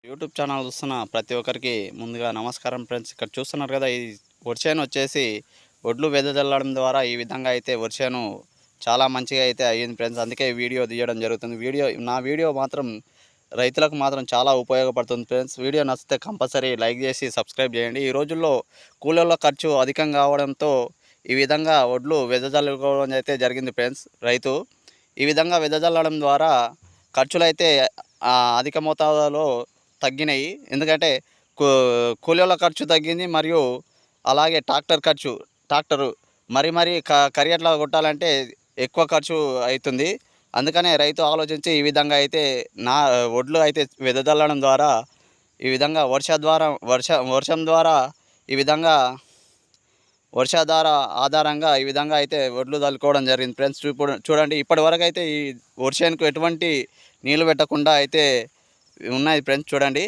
YouTube channel చూస్తున్న ప్రతి ఒక్కరికి ముందుగా నమస్కారం ఫ్రెండ్స్. ఇక్కడ చూస్తున్నారు కదా, ఈ వరిచేను వచ్చేసి ఒడ్లు వెదజల్లడం ద్వారా ఈ విధంగా అయితే వరిచేను చాలా మంచిగా అయితే అయ్యింది ఫ్రెండ్స్. అందుకే ఈ వీడియో తీయడం జరుగుతుంది. నా వీడియో మాత్రం రైతులకు మాత్రం చాలా ఉపయోగపడుతుంది ఫ్రెండ్స్. వీడియో నచ్చితే కంపల్సరీ లైక్ చేసి సబ్స్క్రైబ్ చేయండి. ఈ రోజుల్లో కూలీల ఖర్చు అధికంగా కావడంతో ఈ విధంగా ఒడ్లు వెదజల్లుకోవడం అయితే జరిగింది ఫ్రెండ్స్. ఈ విధంగా వెదజల్లడం ద్వారా ఖర్చులైతే అధిక మోతాదులో తగ్గినాయి. ఎందుకంటే కూలీల ఖర్చు తగ్గింది, మరియు అలాగే ట్రాక్టరు మరి కరియట్లా కొట్టాలంటే ఎక్కువ ఖర్చు అవుతుంది. అందుకనే రైతు ఆలోచించి ఈ విధంగా అయితే ఒడ్లు అయితే వెదజల్లడం ద్వారా ఈ విధంగా వర్షం ద్వారా ఈ విధంగా వర్షాధార ఆధారంగా ఈ విధంగా అయితే ఒడ్లు చల్లుకోవడం జరిగింది ఫ్రెండ్స్. చూడండి, ఇప్పటివరకు అయితే ఈ వర్షానికి ఎటువంటి నీళ్ళు పెట్టకుండా అయితే ఉన్నాయి ఫ్రెండ్స్. చూడండి,